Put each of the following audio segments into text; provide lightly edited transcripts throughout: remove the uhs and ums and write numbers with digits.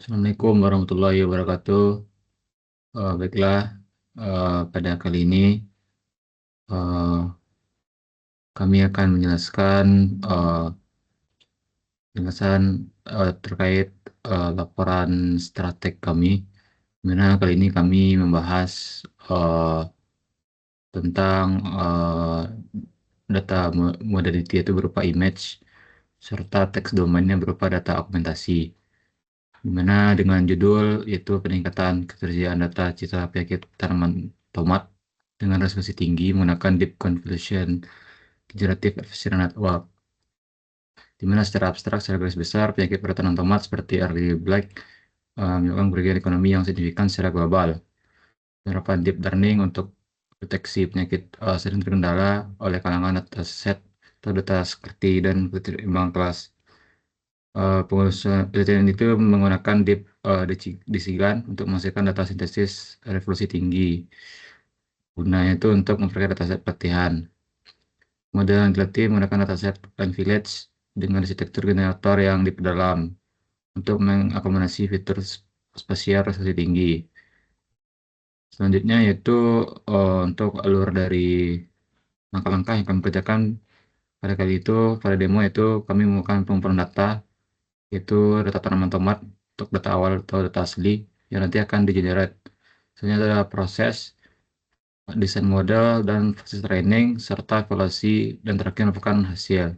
Assalamualaikum warahmatullahi wabarakatuh. Baiklah, pada kali ini eh, kami akan menjelaskan eh, penjelasan terkait laporan strateg kami. Dimana kali ini kami membahas eh, tentang data modality itu berupa image serta teks domainnya berupa data augmentasi. Di mana dengan judul yaitu peningkatan ketersediaan data citra penyakit tanaman tomat dengan resolusi tinggi menggunakan Deep Convolution Generative Adversarial Network, di mana secara abstrak, secara garis besar, penyakit pada tanaman tomat seperti early blight menyebabkan kerugian ekonomi yang signifikan secara global. Penerapan deep learning untuk deteksi penyakit sering terkendala oleh kalangan dataset atau data seperti dan ketimbang kelas. Penelitian itu menggunakan Deep Decision untuk menghasilkan data sintesis resolusi tinggi. Gunanya itu untuk memperkaya dataset pelatihan. Model yang dilatih menggunakan dataset Line Village dengan arsitektur generator yang diperdalam untuk mengakomodasi fitur spasial resolusi tinggi. Selanjutnya yaitu untuk alur dari langkah-langkah yang kami kerjakan pada kali itu, pada demo itu kami menggunakan pengumpulan data, yaitu data tanaman tomat untuk data awal atau data asli yang nanti akan di-generate. Selanjutnya ada proses, desain model, dan proses training, serta evaluasi, dan terakhir merupakan hasil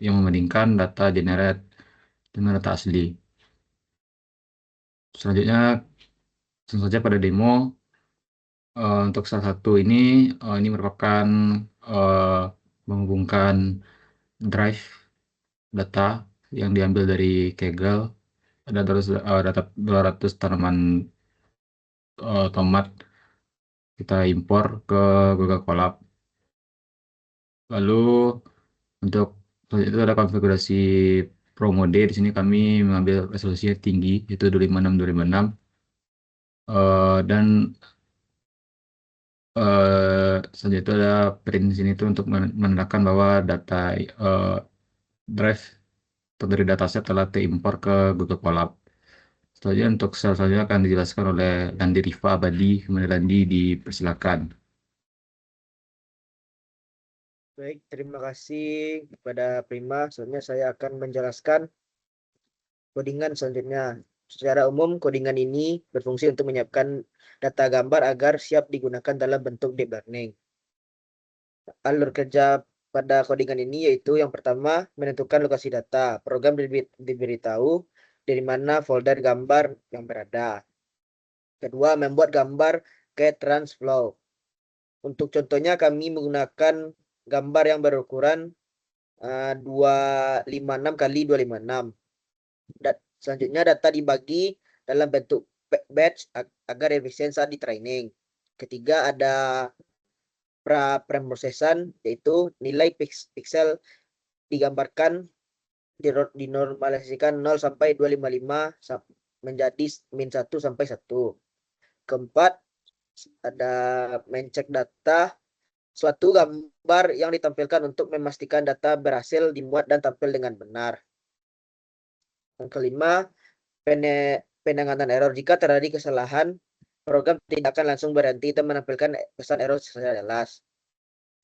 yang membandingkan data generate dengan data asli. Selanjutnya, langsung saja pada demo. Untuk salah satu ini merupakan eh, menghubungkan drive data yang diambil dari Kaggle. Ada terus data 200 tanaman tomat kita impor ke Google Colab. Lalu untuk itu ada konfigurasi Pro Mode. Di sini kami mengambil resolusinya tinggi, yaitu 256 dan selanjutnya itu ada print di sini itu untuk menandakan bahwa data eh, drive atau dari dataset telah diimpor ke Google Colab. Selanjutnya untuk sel selanjutnya akan dijelaskan oleh Landi Rifa Abadi. Kemudian Landi dipersilakan. Baik, terima kasih kepada Prima. Selanjutnya saya akan menjelaskan codingan selanjutnya. Secara umum, codingan ini berfungsi untuk menyiapkan data gambar agar siap digunakan dalam bentuk deep learning. Alur kerja pada codingan ini yaitu yang pertama, menentukan lokasi data. Program diberitahu dari mana folder gambar yang berada. Kedua, membuat gambar get transflow. Untuk contohnya, kami menggunakan gambar yang berukuran 256 kali 256. Selanjutnya data dibagi dalam bentuk batch agar efisien saat di training. Ketiga ada preprosesan, yaitu nilai pixel digambarkan dinormalisasikan 0 sampai 255 menjadi min 1 sampai 1. Keempat ada mencek data, suatu gambar yang ditampilkan untuk memastikan data berhasil dimuat dan tampil dengan benar. Yang kelima, penanganan error. Jika terjadi kesalahan, program tidak akan langsung berhenti dan menampilkan pesan error secara jelas.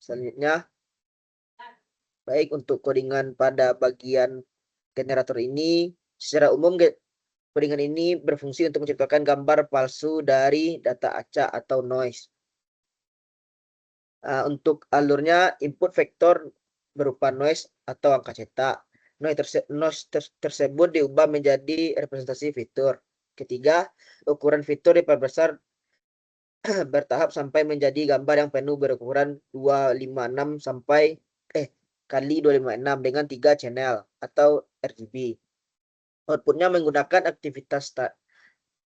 Selanjutnya, baik untuk codingan pada bagian generator ini, secara umum codingan ini berfungsi untuk menciptakan gambar palsu dari data acak atau noise. Untuk alurnya, input vektor berupa noise atau angka cetak. Noise tersebut diubah menjadi representasi fitur. Ketiga, ukuran fitur diperbesar bertahap sampai menjadi gambar yang penuh berukuran 256 sampai kali 256 dengan 3 channel atau RGB. Outputnya menggunakan aktivitas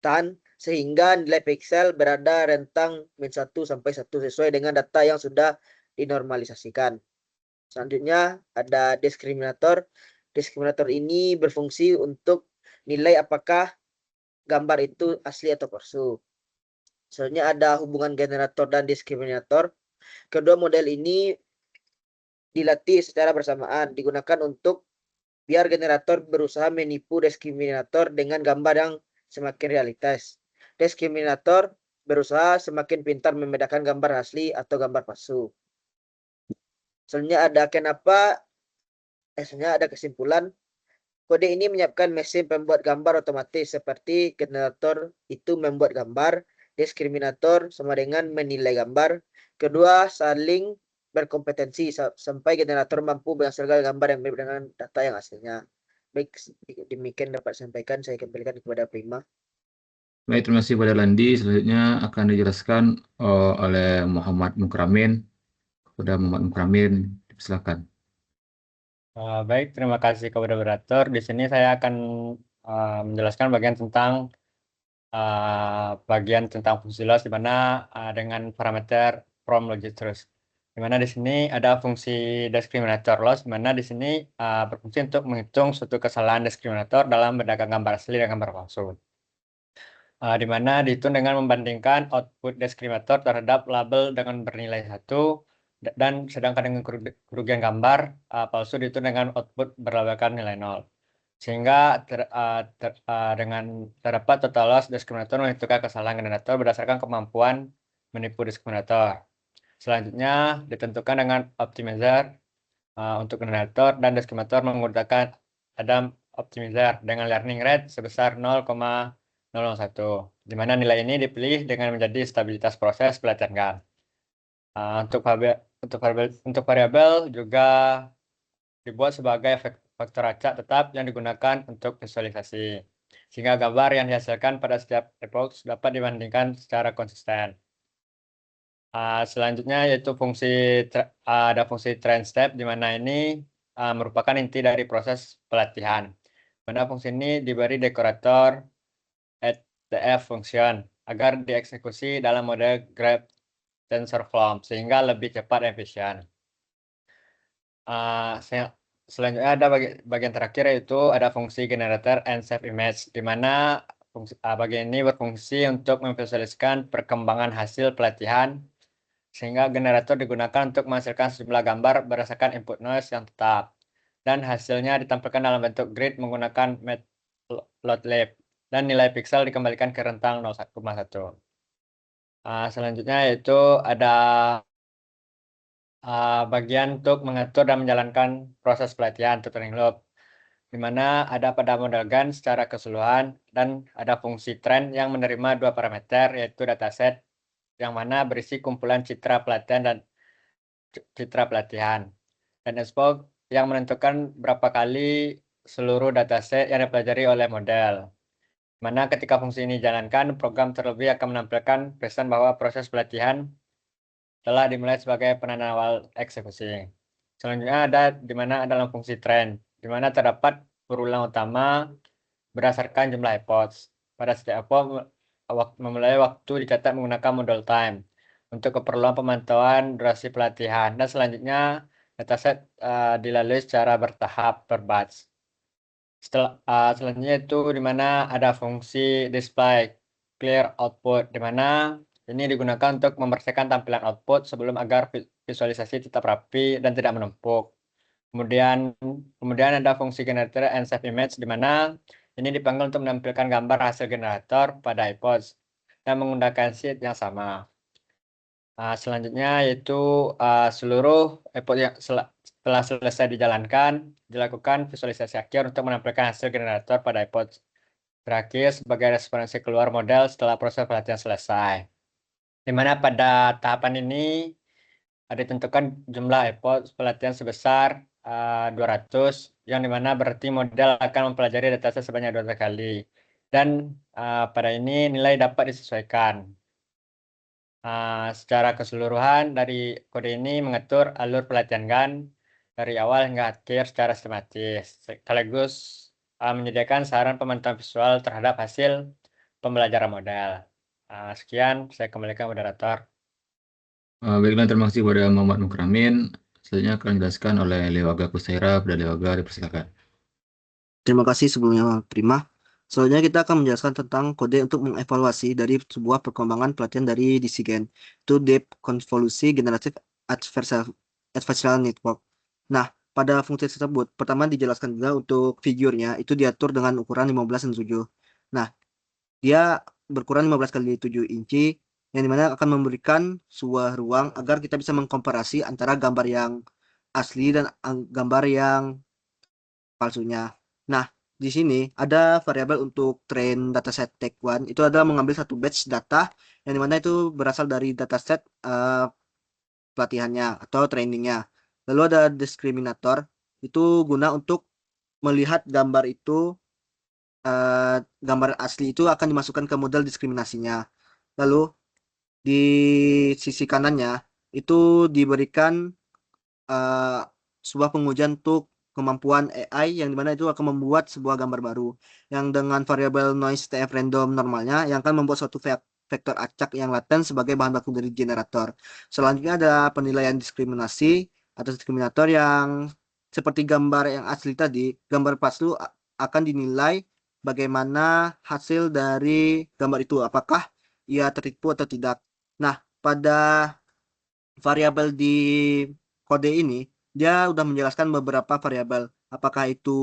tan sehingga nilai pixel berada rentang min 1 sampai 1 sesuai dengan data yang sudah dinormalisasikan. Selanjutnya ada diskriminator. Diskriminator ini berfungsi untuk nilai apakah gambar itu asli atau palsu. Selanjutnya ada hubungan generator dan diskriminator. Kedua model ini dilatih secara bersamaan, digunakan untuk biar generator berusaha menipu diskriminator dengan gambar yang semakin realitas. Diskriminator berusaha semakin pintar membedakan gambar asli atau gambar palsu. Selanjutnya ada kesimpulan. Kode ini menyiapkan mesin pembuat gambar otomatis seperti generator itu membuat gambar, diskriminator sama dengan menilai gambar. Kedua, saling berkompetensi sampai generator mampu menghasilkan gambar yang mirip dengan data yang aslinya. Baik, demikian dapat sampaikan. Saya kembalikan kepada Prima. Baik, terima kasih pada Landi. Selanjutnya akan dijelaskan oleh Muhammad Mukramin. Kepada Muhammad Mukramin, silakan. Baik, terima kasih kepada moderator. Di sini saya akan menjelaskan bagian tentang fungsi loss, di mana dengan parameter from logitruth. Di mana di sini ada fungsi discriminator loss, di mana di sini berfungsi untuk menghitung suatu kesalahan discriminator dalam membedakan gambar asli dan gambar palsu. Di mana dihitung dengan membandingkan output discriminator terhadap label dengan bernilai 1, dan sedangkan dengan kerugian gambar palsu dihitung dengan output berlabelkan nilai 0. Sehingga dengan terdapat total loss diskriminator menentukan kesalahan generator berdasarkan kemampuan menipu diskriminator. Selanjutnya ditentukan dengan optimizer untuk generator, dan diskriminator menggunakan Adam optimizer dengan learning rate sebesar 0,001, di mana nilai ini dipilih dengan menjadi stabilitas proses pelatihan GAN. Untuk variabel juga dibuat sebagai faktor acak tetap yang digunakan untuk visualisasi, sehingga gambar yang dihasilkan pada setiap epoch dapat dibandingkan secara konsisten. Selanjutnya yaitu ada fungsi trend step, di mana ini merupakan inti dari proses pelatihan. Mana fungsi ini diberi dekorator @df function agar dieksekusi dalam mode grab TensorFlow sehingga lebih cepat dan efisien. Selanjutnya ada bagian terakhir, yaitu ada fungsi generator and save image, di mana bagian ini berfungsi untuk memvisualisasikan perkembangan hasil pelatihan, sehingga generator digunakan untuk menghasilkan sejumlah gambar berdasarkan input noise yang tetap, dan hasilnya ditampilkan dalam bentuk grid menggunakan matplotlib, dan nilai piksel dikembalikan ke rentang 0,1. Selanjutnya yaitu ada bagian untuk mengatur dan menjalankan proses pelatihan tutoring loop, di mana ada pada model GAN secara keseluruhan, dan ada fungsi trend yang menerima 2 parameter, yaitu dataset yang mana berisi kumpulan citra pelatihan dan citra pelatihan, dan export yang menentukan berapa kali seluruh dataset yang dipelajari oleh model. Mana ketika fungsi ini dijalankan, program terlebih akan menampilkan pesan bahwa proses pelatihan telah dimulai sebagai penanda awal eksekusi. Selanjutnya ada di mana dalam fungsi trend, di mana terdapat berulang utama berdasarkan jumlah epoch. Pada setiap epoch memulai waktu dicatat menggunakan model time untuk keperluan pemantauan durasi pelatihan, dan selanjutnya dataset dilalui secara bertahap per batch. Selanjutnya itu di mana ada fungsi display clear output, di mana ini digunakan untuk membersihkan tampilan output sebelum agar visualisasi tetap rapi dan tidak menumpuk. Kemudian ada fungsi generator and save image, di mana ini dipanggil untuk menampilkan gambar hasil generator pada epoch dan menggunakan sheet yang sama. Selanjutnya yaitu seluruh epoch yang setelah selesai dilakukan visualisasi akhir untuk menampilkan hasil generator pada epoch terakhir sebagai responsi keluar model setelah proses pelatihan selesai. Di mana pada tahapan ini ditentukan jumlah epoch pelatihan sebesar 200, yang dimana berarti model akan mempelajari dataset sebanyak 200 kali, dan pada ini nilai dapat disesuaikan. Secara keseluruhan dari kode ini mengatur alur pelatihan GAN dari awal hingga akhir secara sistematis, sekaligus menyediakan saran pemantauan visual terhadap hasil pembelajaran model. Sekian, saya kembalikan moderator. Baiklah, terima kasih kepada Muhammad Mukramin. Selanjutnya akan dijelaskan oleh Lewaga Kusaira. Pada Lewaga, dipersilakan. Terima kasih sebelumnya, Prima. Selanjutnya kita akan menjelaskan tentang kode untuk mengevaluasi dari sebuah perkembangan pelatihan dari DCGen, itu Deep Convolution Generative Adversarial Network. Nah, pada fungsi tersebut, pertama dijelaskan juga untuk figurnya, itu diatur dengan ukuran 15 dan 7. Nah, dia berkurang 15 kali 7 inci, yang dimana akan memberikan sebuah ruang agar kita bisa mengkomparasi antara gambar yang asli dan gambar yang palsunya. Nah, di sini ada variabel untuk train dataset take one, itu adalah mengambil satu batch data yang dimana itu berasal dari dataset pelatihannya atau trainingnya. Lalu ada discriminator, itu guna untuk melihat gambar itu gambar asli itu akan dimasukkan ke model diskriminasinya. Lalu di sisi kanannya itu diberikan sebuah pengujian untuk kemampuan AI yang dimana itu akan membuat sebuah gambar baru yang dengan variabel noise TF random normalnya yang akan membuat suatu vektor acak yang laten sebagai bahan baku dari generator. Selanjutnya ada penilaian diskriminasi atau diskriminator yang seperti gambar yang asli tadi, gambar palsu akan dinilai bagaimana hasil dari gambar itu, apakah ia tertipu atau tidak. Nah, pada variabel di kode ini, dia udah menjelaskan beberapa variabel, apakah itu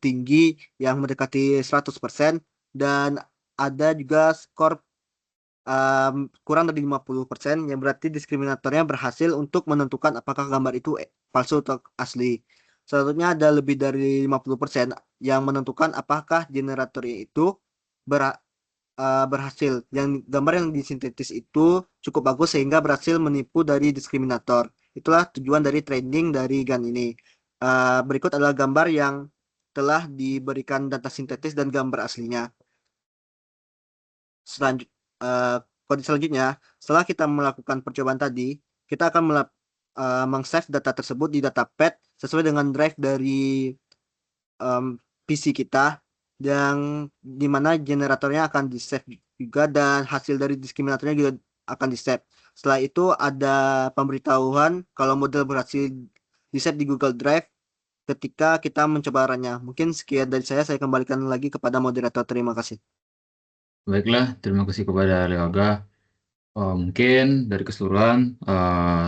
tinggi yang mendekati 100% dan ada juga skor kurang dari 50% yang berarti diskriminatornya berhasil untuk menentukan apakah gambar itu palsu atau asli. Selanjutnya ada lebih dari 50% yang menentukan apakah generatornya itu berhasil. Yang gambar yang disintetis itu cukup bagus sehingga berhasil menipu dari diskriminator. Itulah tujuan dari training dari GAN ini. Berikut adalah gambar yang telah diberikan data sintetis dan gambar aslinya. Kode selanjutnya, setelah kita melakukan percobaan tadi, kita akan meng-save data tersebut di datapad sesuai dengan drive dari PC kita, yang dimana generatornya akan di-save juga dan hasil dari diskriminatornya juga akan di-save. Setelah itu ada pemberitahuan kalau model berhasil di-save di Google Drive ketika kita mencoba runnya. Mungkin sekian dari saya kembalikan lagi kepada moderator. Terima kasih. Baiklah, terima kasih kepada Leoga. Mungkin dari keseluruhan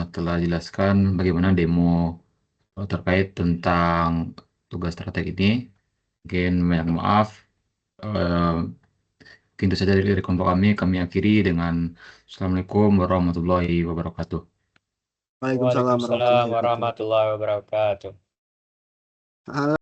telah jelaskan bagaimana demo terkait tentang tugas strategi ini. Mungkin banyak maaf. Mungkin itu saja dari kelompok kami akhiri dengan Assalamualaikum warahmatullahi wabarakatuh. Waalaikumsalam Waalaikumsalam warahmatullahi wabarakatuh. warahmatullahi wabarakatuh.